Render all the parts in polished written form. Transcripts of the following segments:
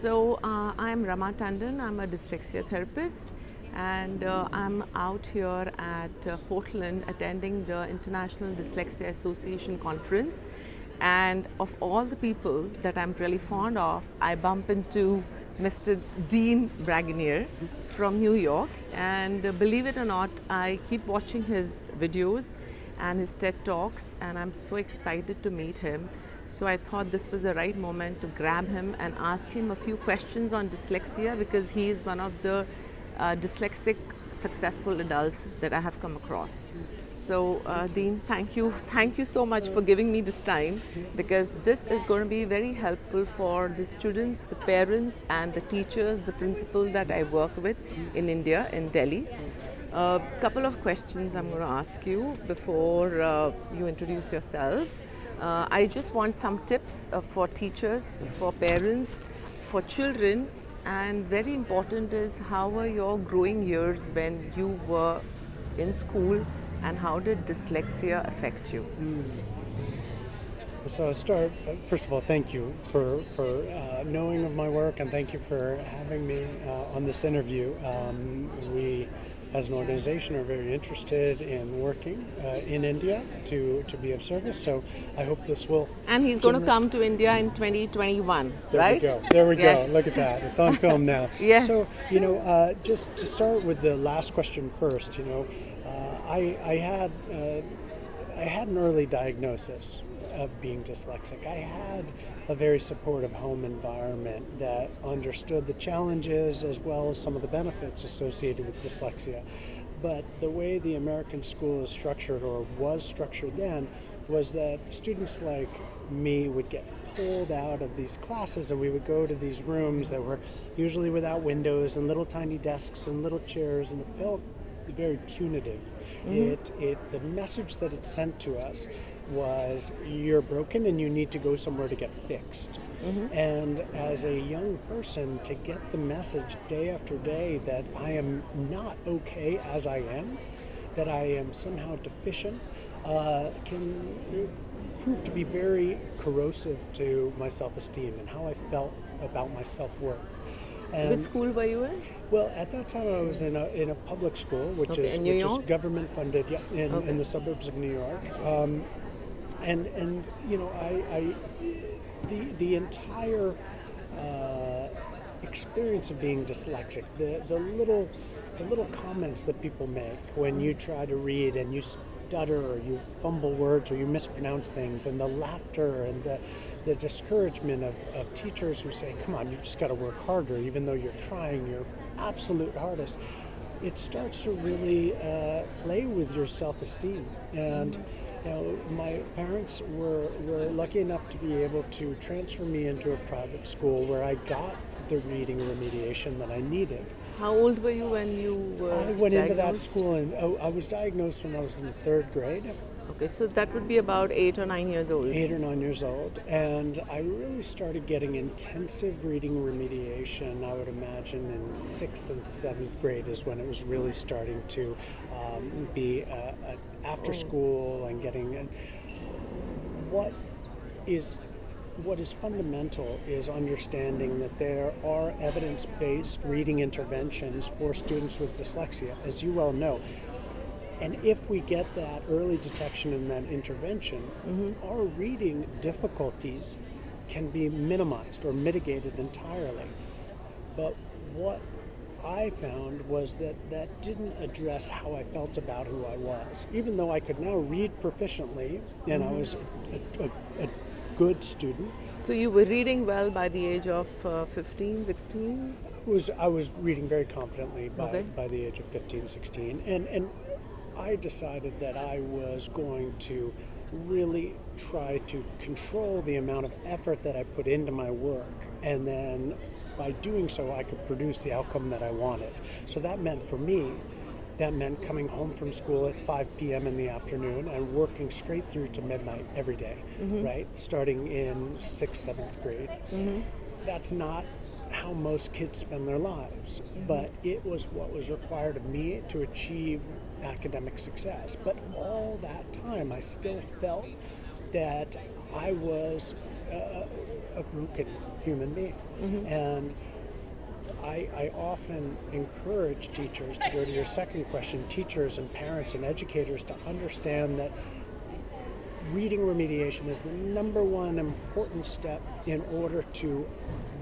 I'm Rama Tandon. I'm a dyslexia therapist, and I'm out here at Portland attending the International Dyslexia Association conference. And of all the people that I'm really fond of, I bump into Mr. Dean Bragonier from New York. And believe it or not, I keep watching his videos and his TED Talks, and I'm so excited to meet him. So I thought this was the right moment to grab him and ask him a few questions on dyslexia, because he is one of the dyslexic successful adults that I have come across. So Dean, thank you so much for giving me this time, because this is going to be very helpful for the students, the parents and the teachers, the principal that I work with in India, in Delhi. A couple of questions I'm going to ask you before you introduce yourself. I just want some tips for teachers, for parents, for children, and very important is, how were your growing years when you were in school, and how did dyslexia affect you? So I'll start, first of all, thank you for knowing of my work, and thank you for having me on this interview. We, as an organization, are very interested in working in India to be of service, so I hope this will... And he's going to come to India in 2021, right? There we Yes. go. Look at that. It's on film now. Yes. So, just to start with the last question first, I had an early diagnosis of being dyslexic. I had a very supportive home environment that understood the challenges as well as some of the benefits associated with dyslexia. But the way the American school is structured, or was structured then, was that students like me would get pulled out of these classes, and we would go to these rooms that were usually without windows and little tiny desks and little chairs, and it felt very punitive. The message that it sent to us was, you're broken and you need to go somewhere to get fixed. And as a young person, to get the message day after day that I am not okay as I am, that I am somehow deficient, can prove to be very corrosive to my self-esteem and how I felt about my self-worth. Which school were you in? Well, at that time I was in a public school, which is government funded, in the suburbs of New York. The entire experience of being dyslexic, the little comments that people make when you try to read and you stutter, or you fumble words, or you mispronounce things, and the laughter and the discouragement of teachers who say, come on, you've just got to work harder, even though you're trying your absolute hardest. It starts to really play with your self-esteem. And my parents were lucky enough to be able to transfer me into a private school where I got the reading remediation that I needed. How old were you when you were I went diagnosed? into that school, and I was diagnosed when I was in third grade. Okay, so that would be about 8 or 9 years old. 8 or 9 years old. And I really started getting intensive reading remediation, I would imagine, in 6th and 7th grade is when it was really starting to be after school, and getting... What is fundamental is understanding that there are evidence-based reading interventions for students with dyslexia, as you well know. And if we get that early detection and that intervention, our reading difficulties can be minimized or mitigated entirely. But what I found was that didn't address how I felt about who I was. Even though I could now read proficiently, and I was a good student. So you were reading well by the age of 15, 16? I was reading very confidently by the age of 15, 16. And I decided that I was going to really try to control the amount of effort that I put into my work. And then by doing so, I could produce the outcome that I wanted. So that meant for me, coming home from school at 5 p.m. in the afternoon and working straight through to midnight every day, right? Starting in 6th, 7th grade. That's not how most kids spend their lives, but it was what was required of me to achieve academic success. But all that time, I still felt that I was a broken human being. And I often encourage teachers, to go to your second question, teachers and parents and educators, to understand that reading remediation is the number one important step in order to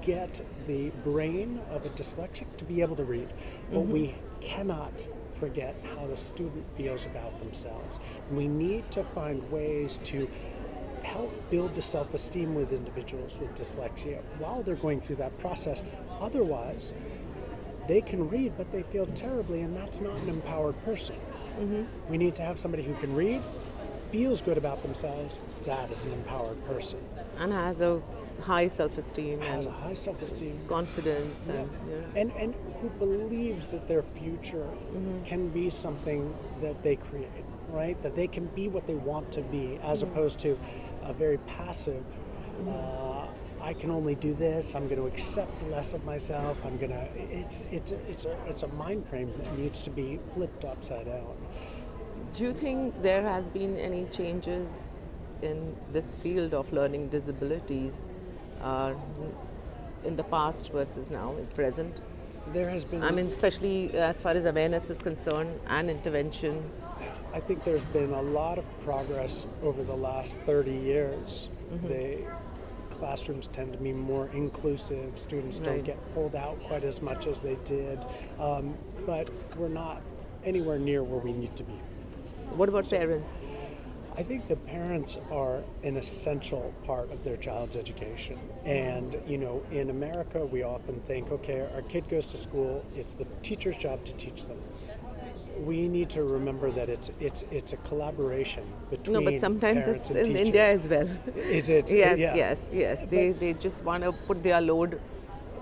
get the brain of a dyslexic to be able to read. But we cannot forget how the student feels about themselves. We need to find ways to help build the self-esteem with individuals with dyslexia while they're going through that process. Otherwise, they can read, but they feel terribly, and that's not an empowered person. We need to have somebody who can read, feels good about themselves. That is an empowered person. And has a high self-esteem Has a and high self-esteem. confidence. And who believes that their future can be something that they create, right? That they can be what they want to be, as opposed to a very passive, I can only do this, I'm going to accept less of myself, it's a mind frame that needs to be flipped upside down. Do you think there has been any changes in this field of learning disabilities in the past versus now, in present? There has been, I mean, especially as far as awareness is concerned and intervention. I think there's been a lot of progress over the last 30 years. The classrooms tend to be more inclusive. Students don't Right. get pulled out quite as much as they did. But we're not anywhere near where we need to be. What about parents? I think the parents are an essential part of their child's education. And, in America, we often think, okay, our kid goes to school, it's the teacher's job to teach them. We need to remember that it's a collaboration between No, but sometimes parents it's and in teachers. India as well. Is it? Yes. They just want to put their load,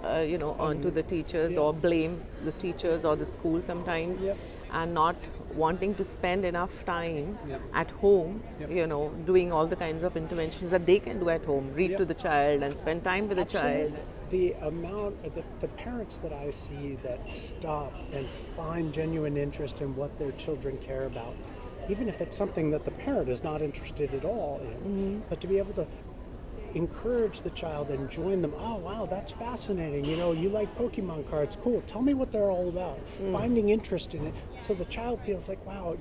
onto the teachers or blame the teachers or the school sometimes, Yep. and not wanting to spend enough time Yep. at home, Yep. doing all the kinds of interventions that they can do at home, read Yep. to the child and spend time with the child. The the parents that I see that stop and find genuine interest in what their children care about, even if it's something that the parent is not interested at all in, but to be able to encourage the child and join them. Oh, wow, that's fascinating. You like Pokemon cards. Cool. Tell me what they're all about. Finding interest in it. So the child feels like, wow,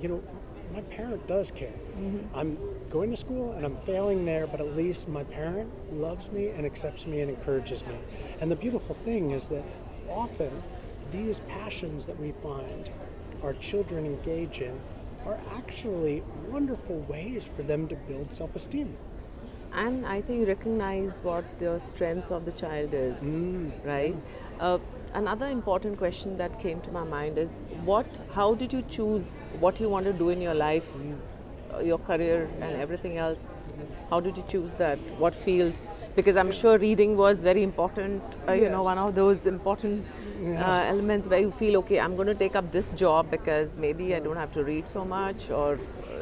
my parent does care. I'm going to school and I'm failing there, but at least my parent loves me and accepts me and encourages me. And the beautiful thing is that often these passions that we find our children engage in are actually wonderful ways for them to build self-esteem. And I think recognize what the strengths of the child is, right? Another important question that came to my mind is how did you choose what you want to do in your life, your career and everything else? How did you choose that? What field? Because I'm sure reading was very important, Yes. one of those important elements where you feel, okay, I'm going to take up this job because maybe I don't have to read so much, or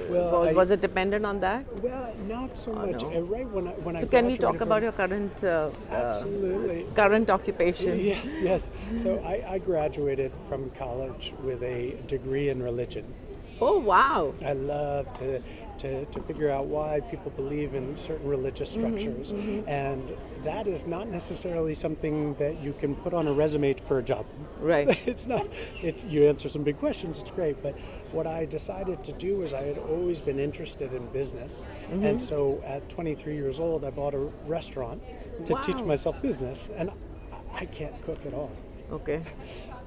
Well, was it dependent on that? Well, not so much. no. Right when I So can we talk graduated about from- your current Absolutely. current occupation? Yes. So I graduated from college with a degree in religion. Oh wow! I love to figure out why people believe in certain religious structures, and that is not necessarily something that you can put on a resume for a job. Right. It's not. You answer some big questions. It's great, but what I decided to do is I had always been interested in business, and so at 23 years old, I bought a restaurant to teach Wow. myself business, and I can't cook at all. Okay.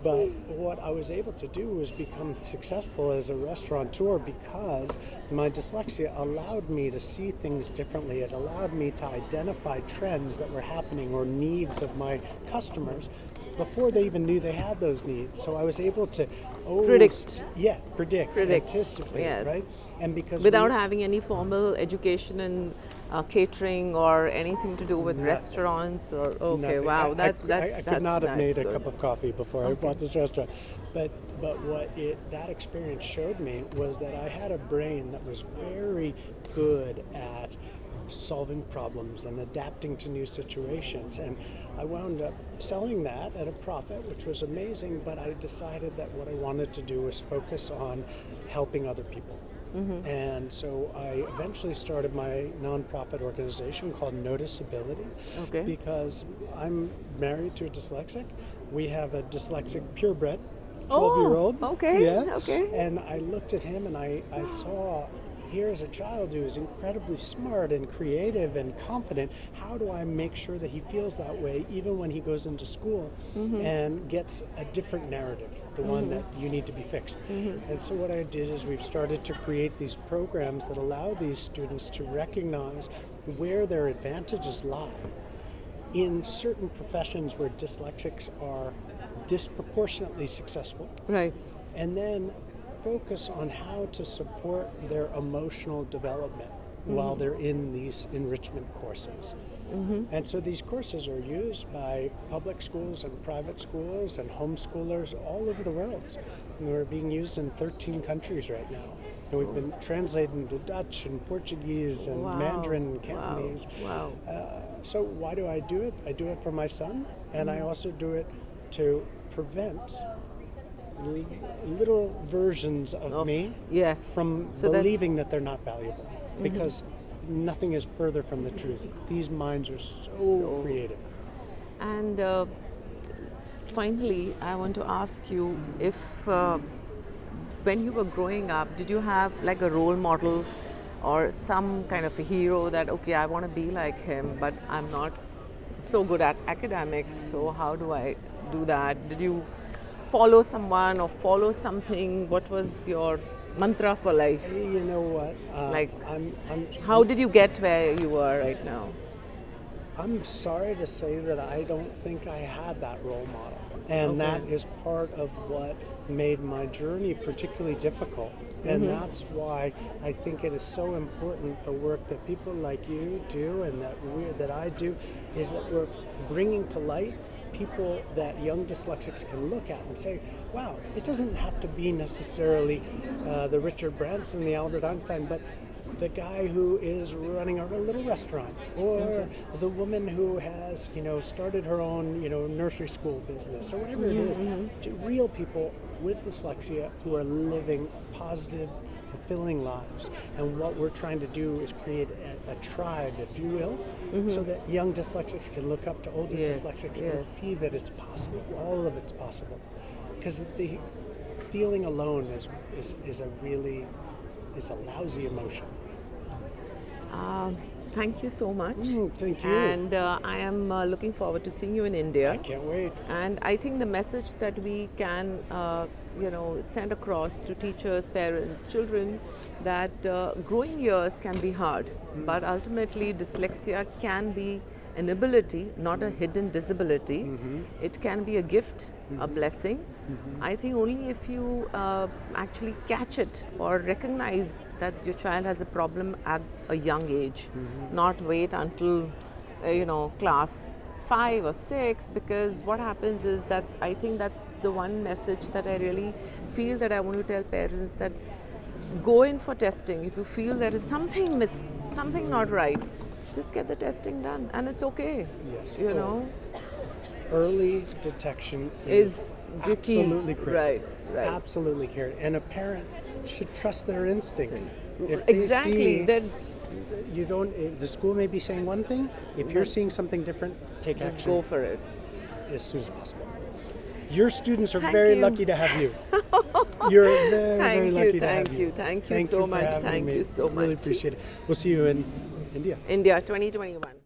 But what I was able to do was become successful as a restaurateur because my dyslexia allowed me to see things differently. It allowed me to identify trends that were happening or needs of my customers before they even knew they had those needs. So I was able to always Predict. Predict, anticipate, yes. right? And because Without having any formal education in catering or anything to do with Nothing. restaurants or okay, Nothing. wow, I that's could not have made a good. cup of coffee before I bought this restaurant. But what that experience showed me was that I had a brain that was very good at solving problems and adapting to new situations, and I wound up selling that at a profit, which was amazing. But I decided that what I wanted to do was focus on helping other people. And so I eventually started my nonprofit organization called Noticeability, Okay. because I'm married to a dyslexic. We have a dyslexic purebred, 12-year-old. Oh, okay, Yeah. okay. And I looked at him and I saw, here's a child who is incredibly smart and creative and confident. How do I make sure that he feels that way even when he goes into school and gets a different narrative, the one that you need to be fixed? And so what I did is we've started to create these programs that allow these students to recognize where their advantages lie in certain professions where dyslexics are disproportionately successful, Right. and then focus on how to support their emotional development while they're in these enrichment courses. And so these courses are used by public schools and private schools and homeschoolers all over the world. And they're being used in 13 countries right now. And we've been translated into Dutch and Portuguese and Wow. Mandarin and Cantonese. Wow. So why do I do it? I do it for my son, and I also do it to prevent little versions of me Yes. from So that- believing that they're not valuable, because nothing is further from the truth. These minds are so creative. And finally, I want to ask you if when you were growing up, did you have like a role model or some kind of a hero that, okay, I want to be like him, but I'm not so good at academics, so how do I do that? Did you follow someone or follow something? What was your mantra for life? You know what? Like- I'm How did you get where you are right now? I'm sorry to say that I don't think I had that role model. And that is part of what made my journey particularly difficult. And that's why I think it is so important, the work that people like you do and that I do, is that we're bringing to light people that young dyslexics can look at and say, wow, it doesn't have to be necessarily the Richard Branson, the Albert Einstein, but the guy who is running a little restaurant, or the woman who has, started her own, nursery school business, or whatever it is. Real people with dyslexia who are living positive, fulfilling lives. And what we're trying to do is create a tribe, if you will, so that young dyslexics can look up to older Yes, dyslexics and yes. see that it's possible. All of it's possible. Because the feeling alone is a lousy emotion. Thank you so much. Thank you. And I am looking forward to seeing you in India. I can't wait. And I think the message that we can, send across to teachers, parents, children, that growing years can be hard, but ultimately dyslexia can be an ability, not a hidden disability. It can be a gift, a blessing. I think only if you actually catch it or recognize that your child has a problem at a young age, not wait until class 5 or 6, because what happens is I think that's the one message that I really feel that I want to tell parents, that go in for testing. If you feel there is something something not right, just get the testing done, and it's okay. Yes. You know, Early detection is the key. absolutely critical. Right. Absolutely critical. And a parent should trust their instincts. If they Exactly. see Then you don't, the school may be saying one thing. If you're seeing something different, take just action go for it. as soon as possible. Your students are Thank very you. lucky to have you. You're very lucky to have Thank you. you. Thank you so for much. having Thank me. you so Really much. appreciate it. We'll see you in India. India 2021.